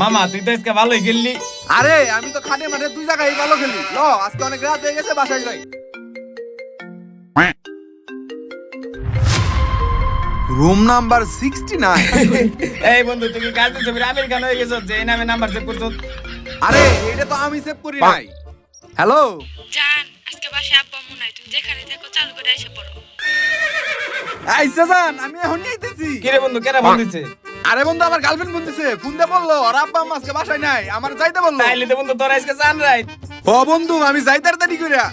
মামা তুই তো আজকে ভালোই খেললি। আরে আমি তো খাটে মাঠে দুই জায়গায় ভালো খেলি। ল আজকে অনেক রাত হয়ে গেছে, বাসায় যাই। Room number 69। এই বন্ধু তুই কি কাজের ছবির আমির খান হয়ে গেছ যে এই নামে নাম্বার সেভ করছ? আরে এটা তো আমি সেভ করি নাই। হ্যালো জান, আজকে বাসায় আব্বা আম্মু নাই, তুমি যেখানে থাকো চালু করে এসে পড়ো। আইসা যান, আমি এখনই আইতেছি। কি রে বন্ধু কেন ফোন দিছে? আরে বন্ধু আমার গার্লফ্রেন্ড ফোন দিছে, ফোন দিয়ে বললো ওর আব্বা আম্মা আজকে বাসায় নাই, আমার যাইতে বললো। তাইলে তো বন্ধু তোর আজকে জান রাইত। ও বন্ধু আমি যাই তাড়াতাড়ি কইরা।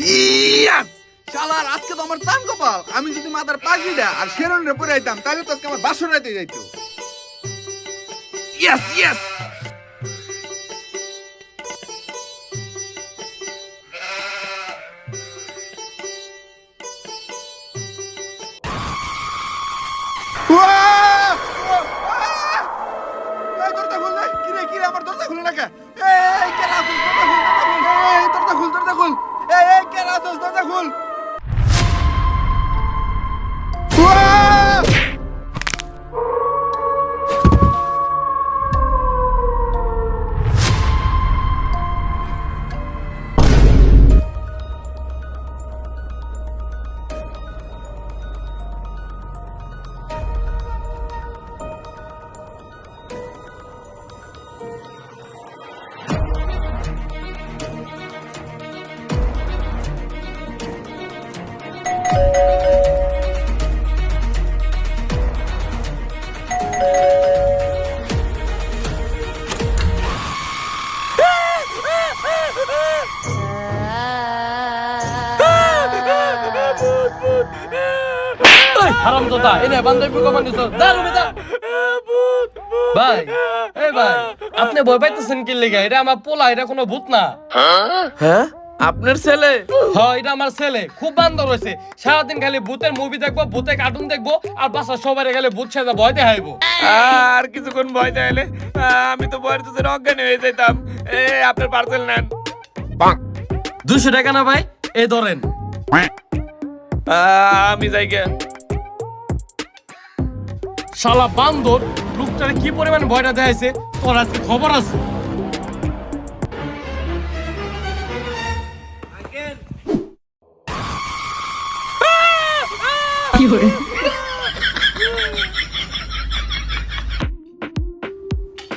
ইয়াস! শালার আজকে তো আমার চান কপাল। আমি যদি মাথার পাগড়িটা আর শেরনের পরে আইতাম তাহলে তো আজকে আমার বাসর রাইতে যাইতো। Yes yes! দরজা খুল, কি রে আমার দরজা খুলে রাখা। এই কে রাসুস, দরজা খুল। এই কে রাসুস, দরজা খুল। হারামজাদা এনে বান্ধবী কমান দিছ যা রুমে যা। ভাই এই ভাই আপনি ভয় পাইতেছেন কি লাগা? এটা আমার পোলা, এটা কোনো ভূত না। হ্যাঁ আপনার ছেলে? হ্যাঁ এটা আমার ছেলে, খুব বান্দর হয়েছে। সারাদিন খালি ভূতের মুভি দেখবো, ভূতের কার্টুন দেখবো, আর বাসার সবাই গেলে ভূত সাজা ভয় দেখাইবো। আর কিছুক্ষণ ভয় দেখাইলে আমি তো ভয়ের তো অজ্ঞানী হয়ে যেতাম। আপনার পার্সেল নেন। 200 টাকা না ভাই, এই ধরেন। আমি যাই গে। শালা বান্দর লোকটার কি পরিমাণ ভয়টা দেখাইছে, তোর আজকে খবর আছে।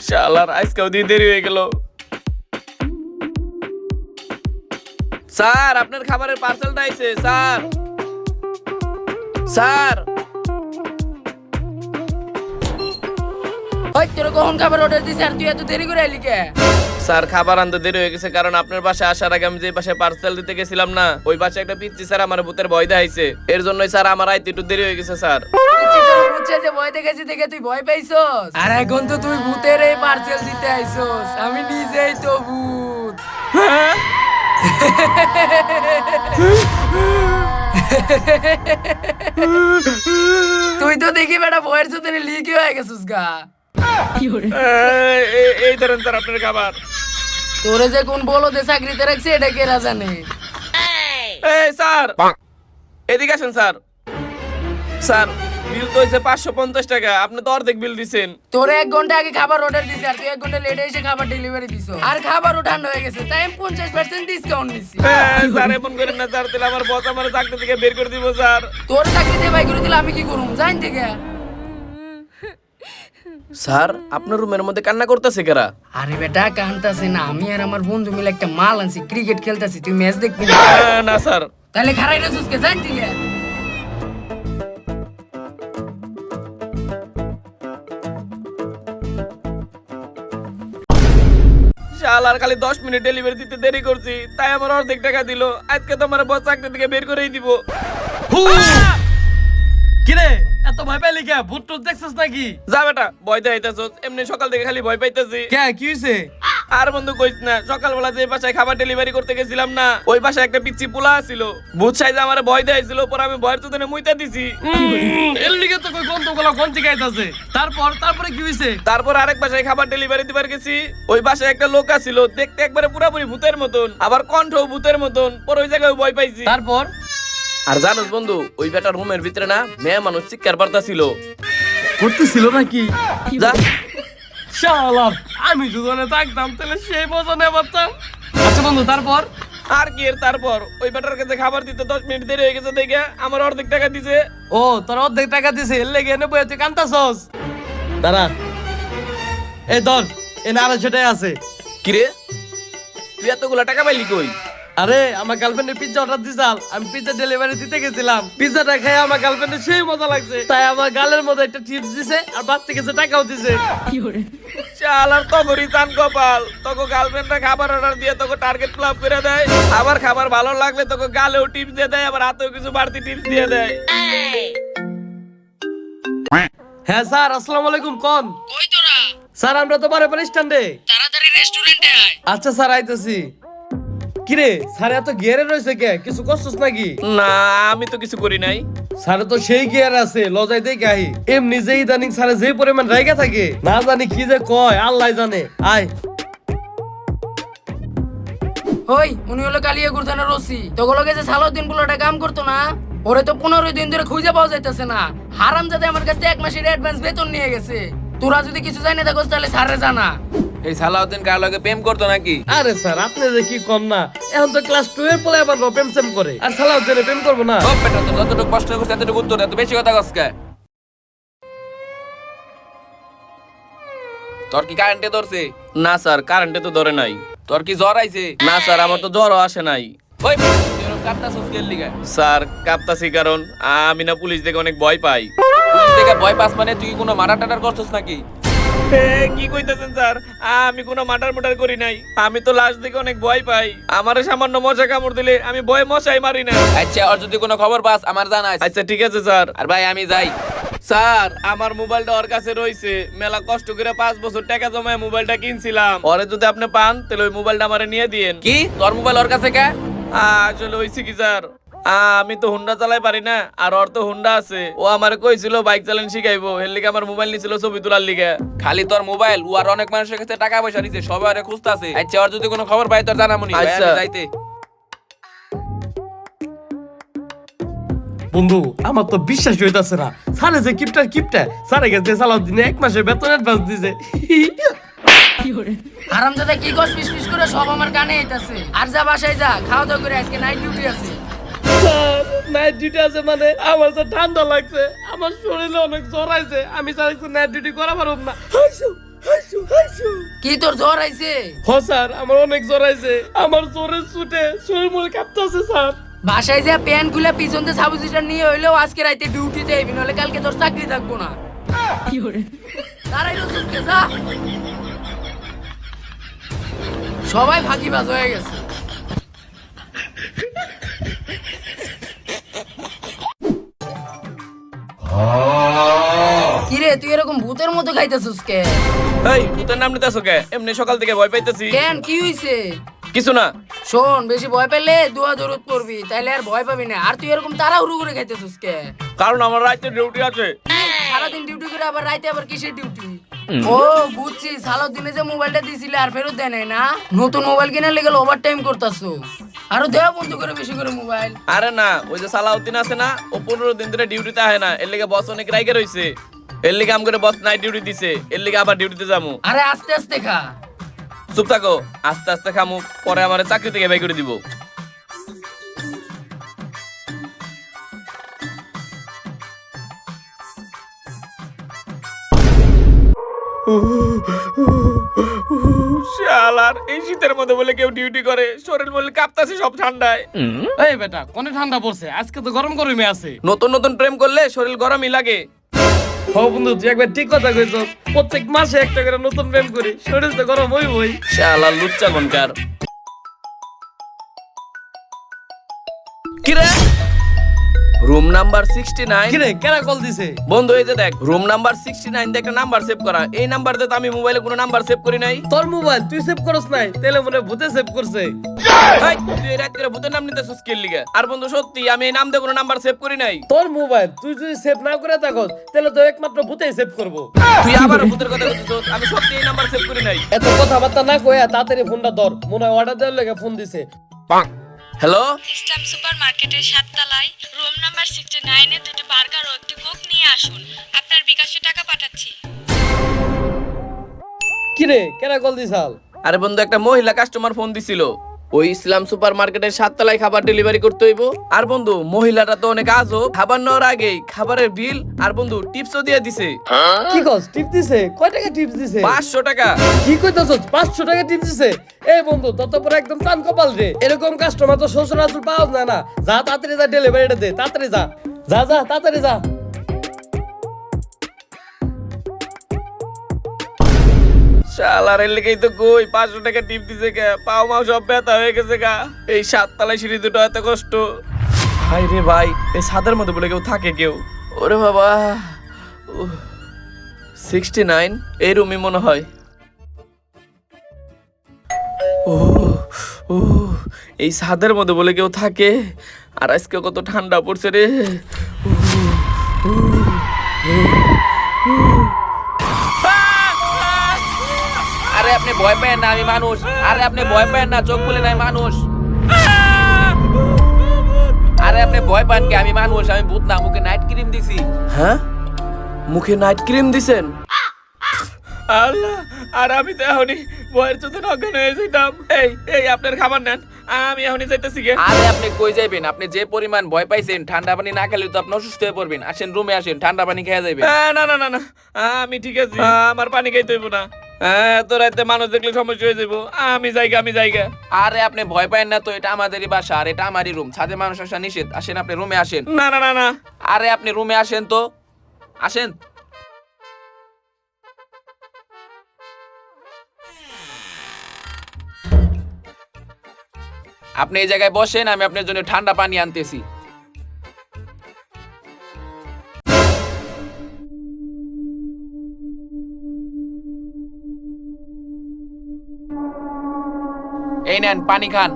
শালার আজকেও দিয়ে দেরি হয়ে গেল। স্যার আপনার খাবারের পার্সেলটা আইছে স্যার। স্যার ওই তোর কখন খাবার অর্ডার দিছিস আর তুই এত দেরি করে আইলি কে? স্যার খাবার আনতে দেরি হয়ে গেছে, কারণ আপনার বাসায় আসার আগে আমি যে বাসায় পার্সেল দিতে গেছিলাম না, ওই বাসায় একটা পিচ্চি স্যার আমার ভূতের ভয় দেখাইছে। এর জন্যই স্যার আমার আইতে একটু দেরি হয়ে গেছে স্যার। তুই তোর বুঝছে যে ভয় দেখেছি দেখে তুই ভয় পাইছস? আর এখন তো তুই ভূতের এই পার্সেল দিতে আইছস। আমি নিজেই তো ভূত। তুই তো দেখি বেটা ভয়ের সাথে লিখে হয়ে গেছিস গা। এই ধরেন স্যার আপনার খাবার। তোরে যে কোন বলো দে চাকরিতে রাখছে এটা কে জানে? এই স্যার এদিকে আসেন স্যার। স্যার বিল তো হয়েছে 550 টাকা, আপনি তো অর্ধেক বিল দিছেন। তোরে 1 ঘন্টা আগে খাবার অর্ডার দিছি আর তুই 1 ঘন্টা লেটে এসে খাবার ডেলিভারি দিছো। আর খাবারও ঠান্ডা হয়ে গেছে তাই আমি 50% ডিসকাউন্ট দিছি। স্যার এমন করেন না স্যার, তাহলে আমার বস আমার চাকরি থেকে বের করে দিব স্যার। তোর চাকরিতে বাই করে দিলে আমি কি করুম জান থেকে? স্যার আপনার রুমের মধ্যে কান্না করতেছে কারা? আরে বেটা কান্তাছে না, আমি আর আমার বন্ধু মিলে একটা মাল আনছি, ক্রিকেট খেলতাছি। তুই ম্যাচ দেখবি না? না স্যার। তাহলে খারাই না সুস্কে জান থেকে। শালার খালি 10 মিনিট ডেলিভারি দিতে দেরি করছি, তাই আমার অর্ধেক টাকা দিল। আজকে তো আমার বস চাকরি থেকে বের করেই দিব। কিরে এত ভয় পাইলি কে? ভূত টুত দেখছিস নাকি? যা বেটা ভয় দেখাইতেছস, এমনি সকাল থেকে খালি ভয় পাইতেছি। কে কি হইছে? আর বন্ধু কইস না, সকালবেলা যে বাসায় খাবার ডেলিভারি করতে গেছিলাম না, ওই বাসায় একটা পিচ্চি পোলা ছিল। ভূত সাইজে আমার ভয় দেয়াইছিল, পর আমি ভয়ের চোদনে মুইতা দিছি। এর লিগে তো কই গন্ধগুলো কোন থেকে আইতাছে। তারপরে কি হইছে? তারপর আরেক বাসায় খাবার ডেলিভারি দিবার গেছি, ওই বাসায় একটা লোক আছিল, দেখতে একবারে পুরাপুরি ভূতের মতন, আবার কণ্ঠও ভূতের মতন। পর ওই জায়গায় ভয় পাইছি। তারপর আর জানোস বন্ধু, ওই বেটার রুমের ভিতরে না মেয়ে মানুষ চিৎকার পারতা ছিল। করতেছিল নাকি? যা শালা, আমি দুজনে থাকতাম তাহলে সেই মজা নেই পারতাম। আচ্ছা বন্ধু, তারপর? আর কি এর তারপর, ওই বেটার কাছে খাবার দিতে 10 মিনিট দেরি হয়ে গেছে দেখে আমার অর্ধেক টাকা দিছে। ও, তোর অর্ধেক টাকা দিছে, এর লেগে এনে বইতে কান্তাছস? দাঁড়া, এই ধর, এনে 250 টাকা আছে। কিরে, তুই এতগুলা টাকা পাইলি কই? আরে, আমার গার্লফ্রেন্ডের পিজ্জা অর্ডার দিছাল, আমি পিজ্জা ডেলিভারি দিতে গেছিলাম। পিজ্জাটা খেয়ে আমার গার্লফ্রেন্ডের সেই মজা লাগছে, তাই আমার গালের মধ্যে একটা টিপস দিছে আর বাচ্চা কিছু টাকাও দিছে। শালার তগরি চান কপাল, তোকে গার্লফ্রেন্ডরা খাবার অর্ডার দিয়ে তোকে টার্গেট ক্লাব করে দেয়, আবার খাবার ভালো লাগলে তোকে গালেও টিপস দিয়ে দেয়, আবার হাতেও কিছু বাড়তি টিপস দিয়ে দেয়। হ্যাঁ স্যার, আসসালামু আলাইকুম। কোন? কই তোরা? স্যার, আমরা তো বারে স্ট্যান্ডে। তাড়াতাড়ি রেস্টুরেন্টে আয়। আচ্ছা স্যার, আইতেছি। কিরে স্যার, এত গিয়ারে রয়েছে কে? কিছু করছিস নাকি? না, আমি তো কিছু করি নাই। স্যার তো সেই গিয়ার আছে, লজাই দেই গাই। এমনি যে ইদানিং স্যার যে পরিমাণ রাইগা থাকে, না জানি কি যে কয়, আল্লাহ জানে। আয়। ওই, উনি হলো কালিয়াকুর থানার ওসি। তোগুলোকে যে সালাউদ্দিন পুলোটা কাম করতো না, ওরে তো 15 দিন ধরে খুঁজে পাওয়া যাইতেছে না। হারামজাদে আমার কাছে 1 মাসের অ্যাডভান্স বেতন নিয়ে গেছে। তোরা যদি কিছু জানি না থাকোস তাহলে স্যারে জানা। এই সালাউদ্দিন কার লগে প্রেম করতো নাকি? আরে স্যার, আপনি যে কি কম না, এখন তো ক্লাস 2 এর পরে আবার প্রেম সেম করে, আর সালাউদ্দিনে প্রেম করবো না? ও বেটা, তোর যতটুকু কষ্ট করছিস এতটুকু উত্তর, এত বেশি কথা কস কে? তোর কি কারেন্টে ধরছে? না স্যার, কারেন্টে তো ধরে নাই। তোর কি জ্বর আইছে? না স্যার, আমার তো জ্বরও আসে নাই। ওই বেটা, তুই এরকম কাঁপতাছিস কেন লিগা? স্যার, কাঁপতাছি কারণ আমি না পুলিশ দেখে অনেক ভয় পাই। পুলিশ দেখে ভয় পাস মানে তুই কোনো মার্ডার টাডার করছিস নাকি? কি কইতাছেন স্যার, আমি কোনো মার্ডার করি নাই। আমি তো লাশ দেখে অনেক ভয় পাই। আমারে সামান্য মশা কামড় দিলে আমি ভয়ে মশাই মারি না। আচ্ছা, আর যদি কোনো খবর পাস আমার জানাইস। আচ্ছা ঠিক আছে স্যার। আর ভাই আমি যাই। স্যার, আমার মোবাইলটা ওর কাছে রইছে, মেলা কষ্ট করে 5 বছর টাকা জমায় মোবাইলটা কিনছিলাম। ওরে যদি আপনি পান তাহলে ওই মোবাইলটা আমারে নিয়ে দিয়েন। কি, তোর মোবাইল ওর কাছে কে? আসলে হইছে কি স্যার, আমি তো হুন্ডা চালাই পারি না, আর ওর তো হুন্ডা আছে। ও আমারে কইছিল বাইক চালান শিখাইবো, এর লিগে আমার মোবাইল নিছিল ছবি তোলার লিগে। খালি তোর মোবাইল, ও আর অনেক মানুষের কাছে টাকা পয়সা নিছে, সবাই ওরে খুঁজতাছে। আচ্ছা, ওর যদি কোনো খবর পাই তোর জানামুনি। আচ্ছা যাইতে। বন্ধু, আমার তো বিশ্বাস হইতাছে না, স্যারে যে কিপটা স্যারে গেছে সালাউদ্দিনে 1 মাসের বেতন অ্যাডভান্স দিছে। হারামজাদা কি কস ফিস করে সব আমার কানে আইতাছে। আর যা বাসায় যা, খাওয়া দাওয়া করে, আজকে নাইট ডিউটি আছে। স্যার, নাইট ডিউটি আছে মানে? আমার তো ঠান্ডা লাগছে, আমার শরীরে অনেক জ্বর আইছে, আমি স্যার একটু নাইট ডিউটি করা পারব না। কি তোর জ্বর আইছে? হ স্যার, আমার অনেক জ্বর আইছে, আমার জ্বরের ছুটে শরীর মনে কাঁপতাছে স্যার। বাসায় যা প্যান্ট খুলে পিছন দিয়ে সাবুজিটা নিয়ে হইলেও আজকে রাইতে ডিউটিতে আইবি, নাহলে কালকে তোর চাকরি থাকবো না। দাঁড়াইলো চুপকে যা। সবাই ফাঁকিবাজ হয়ে গেছে। কিরে, তুই এরকম ভূতের মতো খাইতেছিস কে? এই, ভূতের নাম নিতেছো কে? এমনি সকাল থেকে ভয় পাইতেছি। কেন, কি হইছে? কিছু না। শোন, বেশি ভয় পেলে দোয়া দরুদ করবি, তাইলে আর ভয় পাবি না। আর তুই এরকম তাড়াহুড়ো করে খাইতেছিস কে? কারণ আমার রাতে ডিউটি আছে। সারাদিন ডিউটি করে আবার রাইতে আবার কিসের ডিউটি? ও বুঝছি, সারাদিনে যে মোবাইলটা দিছিলে আর ফেরত দেয় নাই না, নতুন মোবাইল কিনে লেগে ওভার টাইম করতাছো। আরো দেওয়া বন্ধ করে বেশি করে মোবাইল। আরে না, ওই যে সালাউদ্দিন আছে না, ও 15 দিন ধরে ডিউটিতে আহে না, এর লিগে বস অনেক রাইগে রইছে। এর লিগে আম করে বস নাইট ডিউটি দিছে, এর লিগে আবার ডিউটিতে যামু। আরে আস্তে আস্তে খা। চুপ থাকো, আস্তে আস্তে খামু, পরে আমার চাকরি থেকে বাই করে দিব। শালার, এই শীতের মধ্যে বলে কেউ ডিউটি করে, শরীর বলে কাঁপতাছে সব ঠান্ডায়। এই বেটা, কোনে ঠান্ডা পড়ছে, আজকে তো গরমই আছে। নতুন নতুন প্রেম করলে শরীর গরমই লাগে। ও বন্ধু, তুই একবার ঠিক কথা কইছস, প্রত্যেক মাসে একটা করে নতুন প্রেম করি, শরীর তো গরম হই। শালা লুচ্চা কোনকার। কিরে, রুম নাম্বার 69। কিরে কেরা কল দিছে? বন্ধু এই যে দেখ রুম নাম্বার 69 দিয়ে একটা নাম্বার সেভ করা। এই নাম্বার দিয়ে তো আমি মোবাইলে কোনো নাম্বার সেভ করি নাই। তোর মোবাইল তুই সেভ করছ নাই, তাহলে মনে হয় ভূতে সেভ করছে। ভাই তুই রাত করে ভূতের নাম নিতেছিস কি লিগা? আর বন্ধু সত্যি আমি এই নাম দিয়ে কোনো নাম্বার সেভ করি নাই। তোর মোবাইল তুই যদি সেভ না করে থাকস তাহলে তো একমাত্র ভূতেই সেভ করবো। তুই আবার ভূতের কথা বলছিস, আমি সত্যি এই নাম্বার সেভ করি নাই। এত কথাবার্তা না কইয়া তাড়াতাড়ি ফোনটা ধর, মনে হয় অর্ডার দেওয়ার লেগে ফোন দিছে। হ্যালো ইসলাম সুপার মার্কেটের 7 তলায় রুম নাম্বার 69 এ দুটো বার্গার ও একটি কোক নিয়ে আসুন। আপনার বিকাশে টাকা পাঠাচ্ছি। কিরে কেরা কল দিছাল? আরে বন্ধু একটা মহিলা কাস্টমার ফোন দিছিল, ওই ইসলাম সুপার মার্কেটের 7 তলায় খাবার ডেলিভারি করতে হইব। আর বন্ধু মহিলাটা তো অনেক আজব, খাবার নেওয়ার আগেই খাবারের বিল আর বন্ধু টিপসও দিয়ে দিছে। কি কস টিপ দিছে? কয় টাকা টিপস দিছে? 500 টাকা। কি কইতাছস? 500 টাকা টিপস দিছে? এই বন্ধু তত পরে একদম চান কপাল রে, এরকম কাস্টমার তো সচরাচর পাওয়া যায় না। যা তাড়াতাড়ি যা ডেলিভারিটা দে, তাড়াতাড়ি যা যা যা তাড়াতাড়ি যা। শালার এর লেগেই তো কই 500 টাকা টিপ দিছে কে, পাও মাও সব ব্যথা হয়ে গেছে গা। এই 7 তলায় সিঁড়ি দুটো এত কষ্ট। ভাই রে ভাই এই ছাদের মধ্যে বলে কেউ থাকে কেউ? ওরে বাবা 69 এই রুমই মনে হয়। ও ও এই ছাদের মধ্যে বলে কেউ থাকে। আর আজকে কত ঠান্ডা পড়ছে রে। আরে আপনি ভয় পেন না, আমি মানুষ। আরে আপনি ভয় পেন না, চোখ খুলে নাই মানুষ। আরে আপনি ভয় পান কি? আমি মানুষ, আমি ভূত না। মুখে নাইট ক্রিম দিছি। হ্যাঁ মুখে নাইট ক্রিম দিছেন? আল্লাহ, আর আমি তো এখনই ভয়ের চোখে অজ্ঞান হয়ে যেতাম। এই এই আপনার খাবার নেন, আমি এখনই যাইতেছি গে। আরে আপনি কই যাইবেন? আপনি যে পরিমাণ ভয় পাইছেন, ঠান্ডা পানি না খেলে তো আপনি অসুস্থ হয়ে পড়বেন। আসেন রুমে আসেন, ঠান্ডা পানি খেয়ে যাবেন। না না না না আমি ঠিক আছি, আমার পানি খাইতে হইব না। এত রাতে মানুষ দেখলে সমস্যা হয়ে যাবো। আমি যাইগা। আরে আপনি ভয় পায়েন না তো, এটা আমাদেরই বাসা আর এটা আমারই রুম। ছাদে মানুষ আসা নিষেধ। আসেন আপনি রুমে আসেন। না না না না আরে আপনি রুমে আসেন তো, আসেন। আপনি এই জায়গায় বসেন, আমি আপনার জন্য ঠান্ডা পানি আনতেছি। এই নেন পানি খান।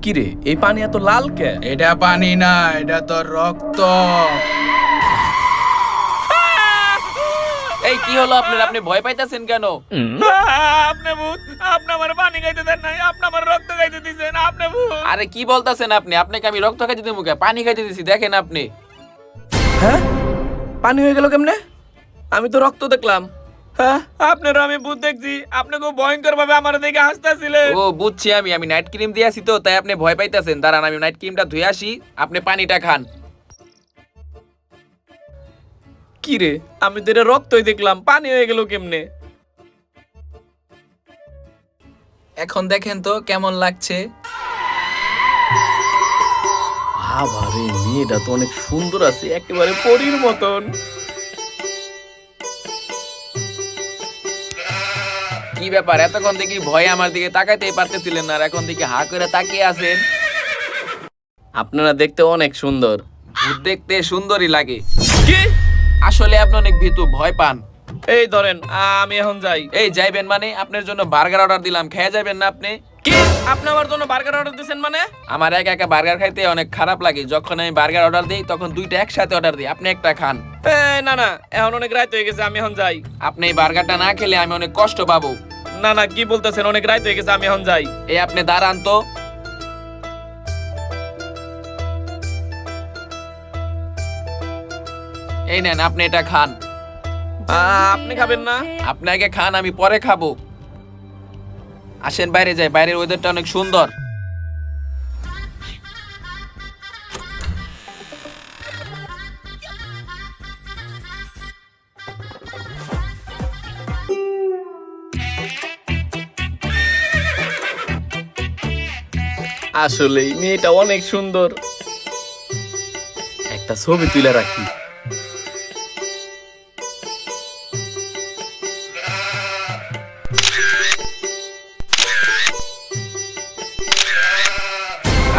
কিরে এই পানি এত লাল কে? এটা পানি না, এটা তো রক্ত। এই কি হলো আপনার? আপনি ভয় পাইতেছেন কেন? আপনি ভূত, আপনি আমার পানি খাইতে দেন নাই, আপনি আমার রক্ত খাইতে দিবেন। আপনি ভূত। আরে কি বলতাছেন আপনি? আপনাকে আমি রক্ত খাইতে দিই মুখে? পানি খাইতে দিছি, দেখেন আপনি। হ্যাঁ পানি হয়ে গেল কেমনে? আমি তো রক্ত দেখলাম। হ্যাঁ আপনারও আমি ভূত দেখছি। আপনি খুব ভয়ঙ্কর ভাবে আমার দিকে হাসতেছিলেন। ও বুঝছি, আমি নাইট ক্রিম দিয়ে আসি তো, তাই আপনি ভয় পাইতেছেন। দাঁড়ান আমি নাইট ক্রিমটা ধুয়ে আসি, আপনি পানিটা খান। কি রে আমি তো এটা রক্তই দেখলাম, পানি হয়ে গেল কেমনে? এখন দেখেন তো কেমন লাগছে। বাবারে মেয়েটা তো অনেক সুন্দর আছে, একেবারে পরীর মতন। কি ব্যাপার, এতক্ষণ থেকে ভয়ে আমার দিকে তাকাইতেই পারতেছিলেন না, আর এখন থেকে হা করে তাকিয়ে আছেন। আপনারা দেখতে অনেক সুন্দর। ভূত দেখতে সুন্দরই লাগে। কি আসলে আপনি অনেক ভীতু, ভয় পান। এই ধরেন আমি এখন যাই। এই যাইবেন মানে? আপনার জন্য বার্গার অর্ডার দিলাম, খেয়ে যাবেন না আপনি? কি আপনি আমার জন্য বার্গার অর্ডার দিয়েছেন মানে? আমার একা বার্গার খাইতে অনেক খারাপ লাগে। যখন আমি বার্গার অর্ডার দিই তখন দুইটা একসাথে অর্ডার দিই, আপনি একটা খান। না না এখন অনেক রাত হয়ে গেছে, আমি এখন যাই। আপনি এই বার্গারটা না খেলে আমি অনেক কষ্ট পাবো। না না কি বলতেছেন, অনেক রাত হয়ে গেছে, আমি এখন যাই। এই আপনি দাঁড়ান তো। এই নেন আপনি এটা খান। আপনি খাবেন না? আপনি আগে খান, আমি পরে খাবো। আসেন বাইরে যাই, বাইরের ওয়েদারটা অনেক সুন্দর। আসলেই মেয়েটা অনেক সুন্দর, একটা ছবি তুলে রাখি।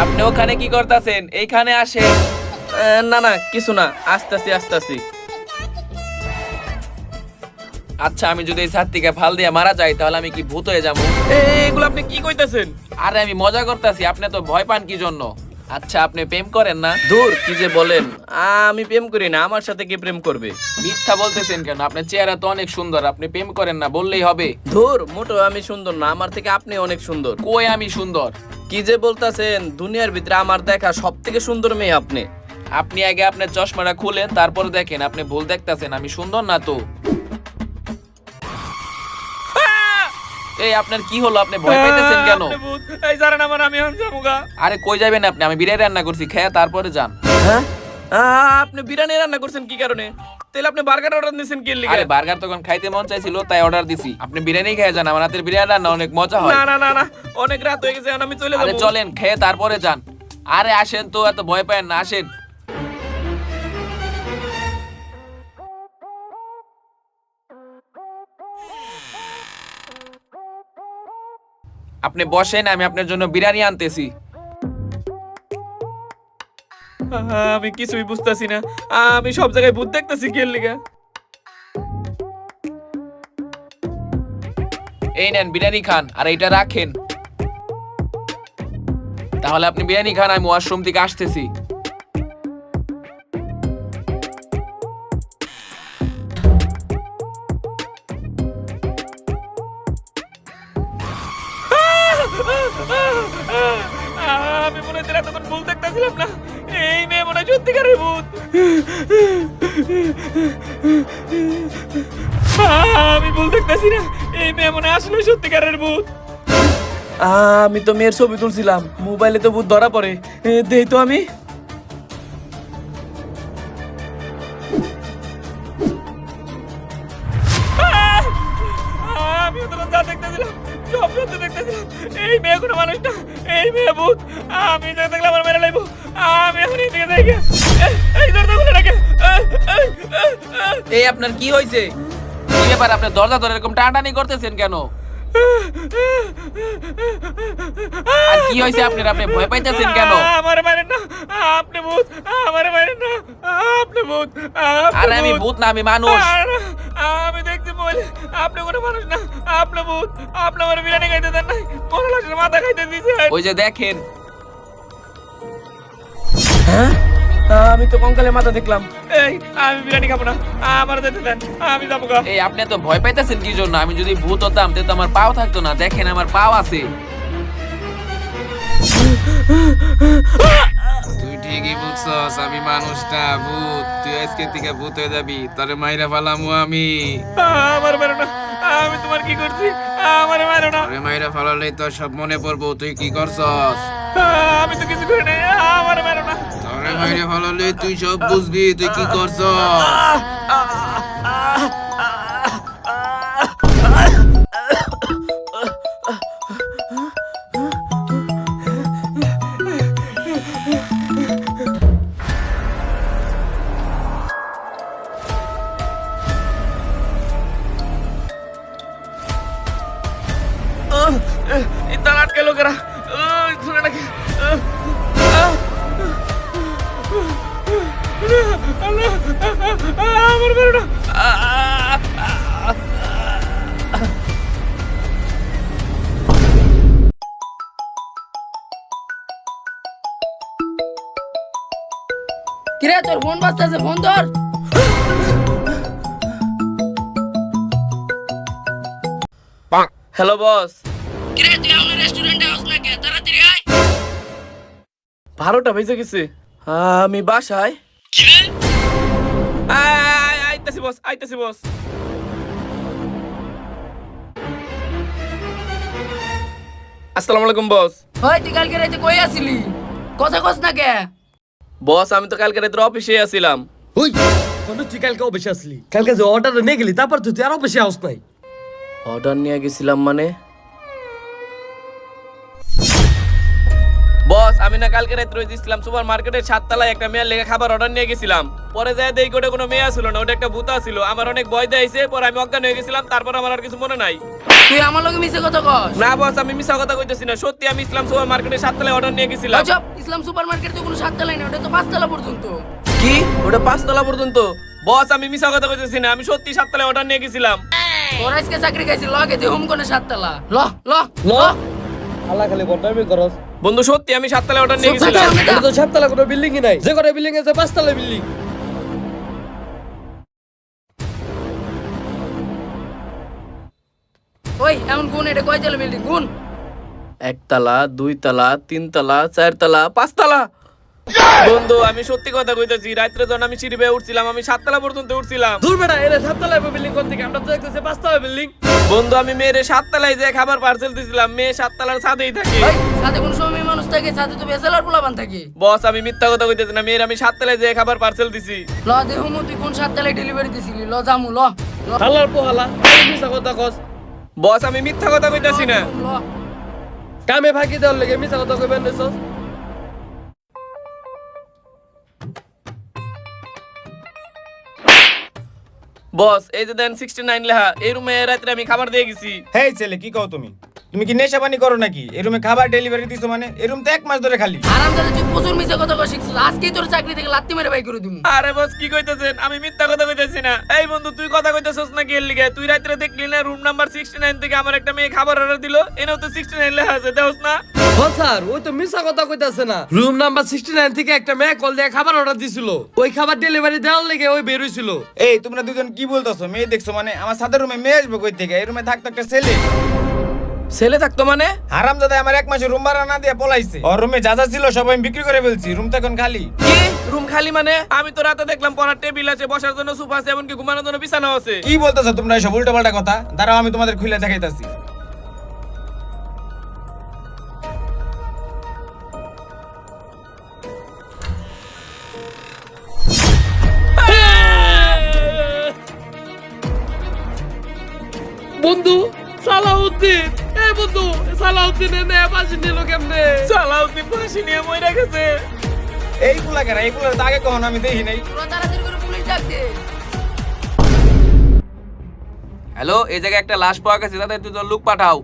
আপনি ওখানে কি করতেছেন? এইখানে আসেন। না না কিছু না, আসতেছি আসতেছি। আচ্ছা আমি যদি এই ছাদ থেকে ফাল দিয়ে মারা যাই তাহলে আমি কি ভূত হয়ে যাবো? এগুলো আপনি কি কইতাছেন? আরে আমি মজা করতেছি, আপনি তো ভয় পান কি জন্য? আচ্ছা আপনি প্রেম করেন না? দূর কি যে বলেন, আমি প্রেম করি না, আমার সাথে কি প্রেম করবে? মিথ্যা বলতেছেন কেন? আপনার চেহারা তো অনেক সুন্দর, আপনি প্রেম করেন না বললেই হবে। ধুর, মোটো আমি সুন্দর না, আমার থেকে আপনি অনেক সুন্দর। কই আমি সুন্দর? কি যে বলতাছেন, দুনিয়ার ভিতরে আমার দেখা সব থেকে সুন্দর মেয়ে আপনি। আপনি আগে আপনার চশমাটা খুলেন, তারপর দেখেন আপনি ভুল দেখতাছেন, আমি সুন্দর না তো। এই আপনার কি হলো? আপনি ভয় পাইতেছেন কেন? আপনি ভূত। এই জানেন আমার, আমি এখন যাবো গা। আরে কই যাবেন আপনি? আমি বিরিয়ানি রান্না করছি, খেয়ে তারপরে যান। হ্যাঁ? আপনি বিরিয়ানি রান্না করছেন কি কারণে? তাহলে আপনি বার্গার অর্ডার দিয়েছেন কি লিগে? আরে বার্গার তখন খাইতে মন চাইছিল তাই অর্ডার দিছি। আপনি বিরিয়ানি খেয়ে যান, আমার হাতের বিরিয়ানি রান্না অনেক মজা হয়। না না না না, অনেক রাত হয়ে গেছে, এখন আমি চলে আরে যাবো। চলেন, খেয়ে তারপরে যান। আরে আসেন তো, এত ভয় পায় না, আসেন। আপনি বসেন, আমি আপনার জন্য বিরিয়ানি আনতেছি। আমি কিছুই বুঝতাছি না, আমি সব জায়গায় ভূত দেখতেছি কি লিগে? এই নেন বিরিয়ানি খান, আর এইটা রাখেন। তাহলে আপনি বিরিয়ানি খান, আমি ওয়াশরুম থেকে আসতেছি। আমি মনে হয় তখন ভুল দেখতেছিলাম না, এই মেয়ে মনে হয় সত্যিকারের ভূত। আমি ভুল দেখতেছি না, এই মেয়ে মনে হয় আসলে সত্যিকারের ভূত। আমি তো মেয়ের ছবি তুলছিলাম, মোবাইলে তো ভূত ধরা পড়ে, দেই তো আমি। আমি তখন যা দেখতেছিলাম সব সত্যি দেখতেছিলাম, এই মেয়ে কোনো মানুষ না, এই মেয়ে ভূত। আমি যা দেখলাম আমার মেরে লাইব, আমি এখন এই দিকে যাই গিয়া। এই দরজা খুলে রাখে। এই আপনার কি হয়েছে? কি ব্যাপার, আপনি দরজা ধরে এরকম টানাটানি করতেছেন কেন? আর কি হয়েছে আপনার? আপনি ভয় পাইতেছেন কেন? আমার মারেন না, আপনি ভূত। আমার মারেন না, আপনি ভূত। আরে আমি ভূত না, আমি মানুষ। আমি দেখছি মোবাইলে, আপনি কোনো মানুষ না, আপনি ভূত। আপনি আমার বিরিয়ানি খাইতে দেন নাই, মনে লাশের মাথা খাইতে দিয়েছেন। ওই যে দেখেন। হ্যাঁ, আমি তো কঙ্কালের মাথা দেখলাম। এই আমি বিরিয়ানি খাবো না, আমার যেতে দেন, আমি যাবো গা। এই আপনি তো ভয় পাইতেছেন কি জন্য? আমি যদি ভূত হতাম তাহলে তো আমার পাও থাকতো না। দেখেন আমার পাও আছে। তুই ঠিকই বলছস, আমি মানুষটা ভূত। তুই আজকে থেকে ভূত হয়ে যাবি, তোরে মাইরা ফালামু আমি। আমার মারো না, আমি তোমার কি করছি? আমার মারো না, তোরে মাইরা ফালালেই তোর সব মনে পড়বো তুই কি করছস। আমি তো কিছু করি নাই, আমার মারো না। তোরে মাইরা ফালালে তুই সব বুঝবি তুই কি করছস। এই তার আটকে লোকেরা শুনে নাকি। আমার মারো না। কিরে তোর ফোন বাজতেছে, ফোন ধর। Hello boss. কিরে তুই আমার রেস্টুরেন্টে আস না কে? তাড়াতাড়ি আয়। 12টা বেজে গেছে, আমি বাসায়। আইতাছি বস, আইতাছি বস। আসসালামু আলাইকুম বস। ওই তুই কালকে রাতে কই আছিলি? কথা কস না কে? বস আমি তো কালকে রাত্রে অফিসে আছিলাম। ওই কোন তুই কালকে অফিসে আসলি? কালকে যে অর্ডার নিয়ে গেলি তারপর তুই আর অফিসে আস নাই? অর্ডার নিয়ে গেছিলাম মানে? বস বস আমি না কালকে রাত্রে ওই ইসলাম সুপার মার্কেটের 7 তলায় একটা মেয়ের লেগে খাবার অর্ডার নিয়ে গেছিলাম। পরে যায় দেখি ওটা কোনো মেয়ে ছিল না, ওটা একটা ভূতা ছিল। আমার অনেক ভয় দিয়েছে, পরে আমি অজ্ঞান হয়ে গেছিলাম। তারপর আমার আর কিছু মনে নাই। তুই আমার লগে মিছে কথা কস? না বস আমি মিছা কথা কইতেছি না, সত্যি আমি ইসলাম সুপার মার্কেটের 7 তলায় অর্ডার নিয়ে গেছিলাম। গজব, ইসলাম সুপার মার্কেট তো কোনো 7 তলায় না, ওটা তো 5 তলা পর্যন্ত। কি ওটা 5 তলা পর্যন্ত? বস আমি মিছা কথা কইতেছি না, আমি সত্যি 7 তলায় অর্ডার নিয়ে গেছিলাম। তোর আজকে চাকরি খাইছি, লগে দে হোম কোনে 7 তলা। ল ল ল ল। আল্লাহ খালি বদনামি করস। বন্ধু সত্যি আমি 7 তলায় অর্ডার নিয়ে চুপ থাক, গেছিলাম। সামনে যা। এটা তো 7 তলা কোনো বিল্ডিংই নাই, যে করে বিল্ডিং আছে 5 তলা বিল্ডিং। ওই এমন কোন এটা কয় তলা বিল্ডিং কোন? 1 তলা 2 তলা 3 তলা 4 তলা 5 তলা। বন্ধু আমি সত্যি কথা কইতেছি, রাত্রে যখন আমি সিঁড়ি বেয়ে উঠছিলাম আমি 7 তলা পর্যন্ত উঠছিলাম। দূর বেটা, এরা 7 তলা বিল্ডিং কোন থেকে? আমরা তো দেখতেছি 5 তলা বিল্ডিং। বন্ধু আমি মেয়েরে 7 তলায় যে খাবার পার্সেল দিছিলাম, মেয়ে 7 তলার ছাদেই থাকে। ওই সাথে কোন সময় মেয়ে মানুষ থাকে? সাথে তো বেসালার পোলাপান থাকে। বস আমি মিথ্যা কথা কইতেছি না, মেয়ের আমি 7 তলায় যে খাবার পার্সেল দিছি। ল দে হোম, তুই কোন 7 তলায় ডেলিভারি দিছিলি? ল জামু ল ল। হালার পোহালা, মিছা কথা কস। বস আমি মিথ্যা কথা কইতেছি না। ল। কামে ফাঁকি দেওয়ার লেগে মিছা কথা কইবেন দেছস। বস এই যে দেন 69 লেখা, এই রুমে রাত্রে আমি খাবার দিয়ে গেছি। হেই ছেলে কি কও তুমি? তুমি কি নেশা পানি করো নাকি? এই রুমে খাবার ডেলিভারি দিছো মানে? এই রুম তো 1 মাস ধরে খালি। আরামদাদা তুই প্রচুর মিছে কথা কই শিখছিস, আজকেই তোর চাকরি থেকে লাত্তি মেরে বাই করে দিমু। আরে বস কি কইতেছেন? আমি মিথ্যা কথা কইতেছি না। এই বন্ধু তুই কথা কইতেছস নাকি এর লিগে? তুই রাত্রে দেখলি না রুম নাম্বার 69 থেকে আমার একটা মেয়ে খাবার অর্ডার দিল, এনাও তো 69 লেখা আছে, দেখোস না? হ্যাঁ স্যার, ওই তো মিছা কথা কইতাছে না। রুম নাম্বার 69 থেকে একটা মেয়ে কল দিয়ে খাবার অর্ডার দিছিল, ওই খাবার ডেলিভারি দেওয়ার লেগে ওই বের হইছিল। এই তোমরা দুজন কি বলতাছো? মেয়ে দেখছো মানে? আমার সাদের রুমে মেয়ে আসবে কই থেকে? এই রুমে থাকতো একটা ছেলে। ছেলে থাকতো মানে? হারামজাদা আমার 1 মাসের রুম ভাড়া না দিয়ে পলাইছে। ওর রুমে যা যা ছিল সব আমি বিক্রি করে ফেলছি, রুম তো এখন খালি। কি রুম খালি মানে? আমি তো রাতে দেখলাম পড়ার টেবিল আছে, বসার জন্য সোফা আছে, এমনকি ঘুমানোর জন্য বিছানা আছে। কি বলতেছো তোমরা এসব উল্টোপাল্টা কথা? দাঁড়াও আমি তোমাদের খুলে দেখাইতাছি। বন্ধু সালাউদ্দিন, এই বন্ধু সালাউদ্দিনের নে বাসি নিল কেমনে? সালাউদ্দিন ফাঁসি নিয়ে মইরা গেছে। এইগুলা কেন? এইগুলা তো আগে কখনো আমি দেখি নাই। তোরা তাড়াতাড়ি করে পুলিশ ডাক দে। হ্যালো, এই জায়গায় একটা লাশ পাওয়া গেছে, তাদের দুজন লোক পাঠাও।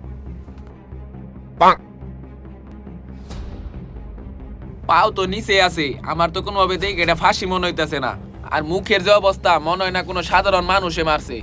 পাও তো নিচে আছে, আমার তো কোনোভাবে দেখে এটা ফাঁসি মনে হইতেছে না। আর মুখের যে অবস্থা, মনে হয় না কোনো সাধারণ মানুষে মারছে।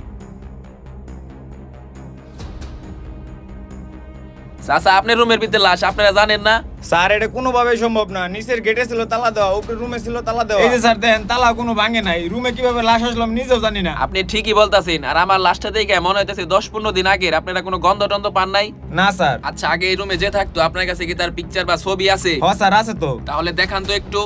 চাচা আপনার রুমের ভিতরে লাশ, আপনারা জানেন না? স্যার এটা কোনোভাবে সম্ভব না। নিচের গেটে ছিল তালা দেওয়া, উপরে রুমে ছিল তালা দেওয়া। এই যে স্যার দেখেন তালা কোনো ভাঙে নাই। রুমে কিভাবে লাশ আসলাম নিজেও জানি না। আপনি ঠিকই বলতাছেন। আর আমার লাশটা দেখে মনে হইতেছে 10-15 দিন আগের। আপনারা কোনো গন্ধ টন্ধ পান নাই? না স্যার। আচ্ছা আগে এই রুমে যে থাকতো, আপনার কাছে কি তার পিকচার বা ছবি আছে? হ স্যার আছে তো। তাহলে দেখান তো একটু।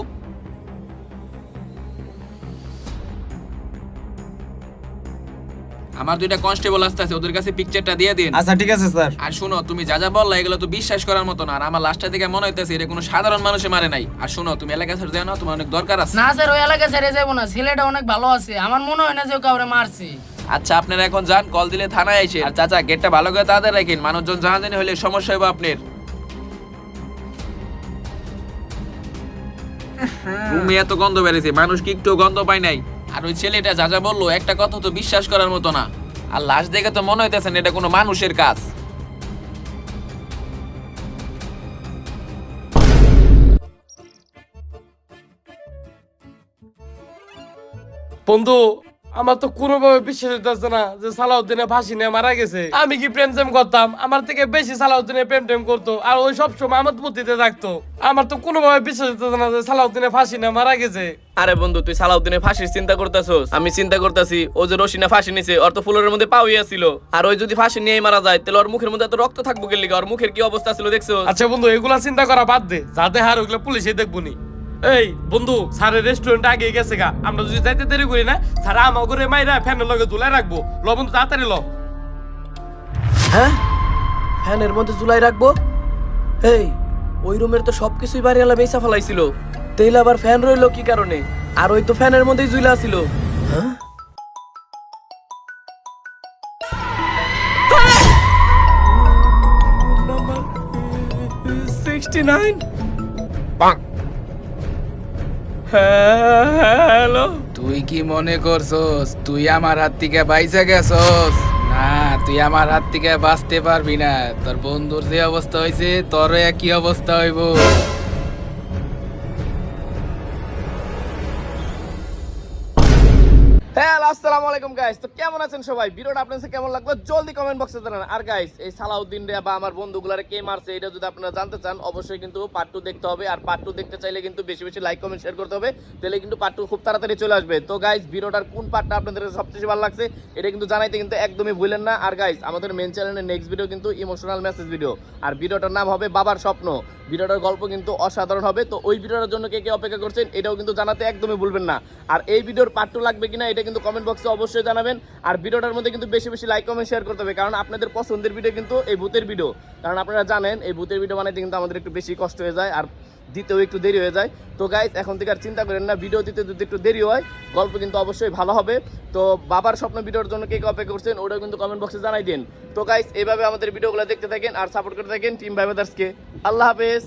আমার 2টা কনস্টেবল আসতেছে, ওদের কাছে পিকচারটা দিয়ে দিন। আচ্ছা ঠিক আছে স্যার। আর শুনো, তুমি যা যা বললা এগুলো তো বিশ্বাস করার মতো না। আর আমার লাশটা দেখে মনে হইতেছে এটা কোনো সাধারণ মানুষে মারে নাই। আর শুনো, তুমি এলাকা ছেড়ে যাও না, তোমার অনেক দরকার আছে। না স্যার, ওই এলাকা ছেড়ে যাবো না, ছেলেটা অনেক ভালো আছে, আমার মনে হয় না যে ও কাউরে মারছে। আচ্ছা আপনারা এখন যান, কল দিলে থানায় আইসে। আর চাচা গেটটা ভালো করে তাদের রাখেন, মানুষজন জানাজানি হলে সমস্যা হবে আপনার। রুমে এত গন্ধ বেড়েছে, মানুষ কি একটু গন্ধ পায় নাই? আর ওই ছেলেটা যা যা বললো একটা কথা তো বিশ্বাস করার মতো না। আর লাশ দেখে তো মনে হইতেছে না এটা কোনো মানুষের কাজ। বন্ধু আমার তো কোনোভাবে বিশ্বাস হইতেছে না যে সালাউদ্দিনে ফাঁসি নিয়ে মারা গেছে। আমি কি প্রেম টেম করতাম? আমার থেকে বেশি সালাউদ্দিনে প্রেম টেম করতো, আর ওই সব সময় আমার বুদ্ধিতে থাকতো। আমার তো কোনোভাবে বিশ্বাস হইতেছে না যে সালাউদ্দিনে ফাঁসি নিয়ে মারা গেছে। আরে বন্ধু তুই সালাউদ্দিনের ফাঁসির চিন্তা করতেছস? আমি চিন্তা করতেছি ও যে রশিনা ফাঁসি নিছে, ওর তো ফুলের মধ্যে পাওয়া ছিল। আর ওই যদি ফাঁসি নিয়ে মারা যায় তাহলে ওর মুখের মধ্যে এত রক্ত থাকবো কি লিগা? ওর মুখের কি অবস্থা ছিল দেখছো? আচ্ছা বন্ধু এগুলা চিন্তা করা বাদ দে, যাতে হার ওগুলো পুলিশে দেখবো নি। এই বন্ধু স্যারের রেস্টুরেন্ট আগে গেছে গা, আমরা যদি যাইতে দেরি করি না স্যার আমার করে মাইরা ফ্যানের লগে ঝুলাই রাখবো। ল বন্ধু তাড়াতাড়ি ল। হ্যাঁ ফ্যানের মধ্যে ঝুলাই রাখবো? এই ওই রুমের তো সবকিছুই বাড়িওয়ালা বেচা ফেলাইছিল, তেল আবার ফ্যান রইলো কি কারণে? আর ওই তো ফ্যানের মধ্যেই ঝুলা ছিল। হ্যাঁ 69 হ্যালো তুই কি মনে করছস তুই আমার হাত থেকে বাইসা গেছস? না, তুই আমার হাত থেকে বাঁচতে পারবি না। তোর বন্ধুর যে অবস্থা হয়েছে তোরও একই অবস্থা হইব। হ্যালো আসসালামু আলাইকুম গাইস, তো কেমন আছেন সবাই? ভিডিওটা আপনাদের কেমন লাগলো জলদি কমেন্ট বক্সে জানান। আর গাইস, এই সালাউদ্দিন রে বা আমার বন্ধুগুলারে কে মারছে এটা যদি আপনারা জানতে চান, অবশ্যই কিন্তু পার্ট 2 দেখতে হবে। আর পার্ট 2 দেখতে চাইলে কিন্তু বেশি বেশি লাইক কমেন্ট শেয়ার করতে হবে, তাহলে কিন্তু পার্ট 2 খুব তাড়াতাড়ি চলে আসবে। তো গাইস, ভিডিওটার কোন পার্টটা আপনাদের সবচেয়ে ভালো লাগছে এটা কিন্তু জানাইতে কিন্তু একদমই ভুলেন না। আর গাইস, আমাদের মেন চ্যানেলের নেক্সট ভিডিও কিন্তু ইমোশনাল মেসেজ ভিডিও, আর ভিডিওটার নাম হবে বাবার স্বপ্ন। ভিডিওটার গল্প কিন্তু অসাধারণ হবে। তো ওই ভিডিওটার জন্য কে কে অপেক্ষা করছেন এটাও কিন্তু জানাতে একদমই ভুলবেন না। আর এই ভিডিওর পার্ট 2 লাগবে কিনা এটা কিন্তু কমেন্ট বক্সে অবশ্যই জানাবেন। আর ভিডিওটার মধ্যে কিন্তু বেশি বেশি লাইক কমেন্ট শেয়ার করতে হবে, কারণ আপনাদের পছন্দের ভিডিও কিন্তু এই ভূতের ভিডিও। কারণ আপনারা জানেন এই ভূতের ভিডিও বানাইতে কিন্তু আমাদের একটু বেশি কষ্ট হয়ে যায়, আর দিতেও একটু দেরি হয়ে যায়। তো গাইস, এখন থেকে আর চিন্তা করেন না, ভিডিও দিতে যদি একটু দেরি হয় গল্প কিন্তু অবশ্যই ভালো হবে। তো বাবার স্বপ্ন ভিডিওর জন্য কে কে অপেক্ষা করছেন ওটাও কিন্তু কমেন্ট বক্সে জানাই দিন। তো গাইস, এইভাবে আমাদের ভিডিওগুলো দেখতে থাকেন আর সাপোর্ট করতে থাকেন টিম ভাই ব্রাদার্সকে। আল্লাহ হাফেজ।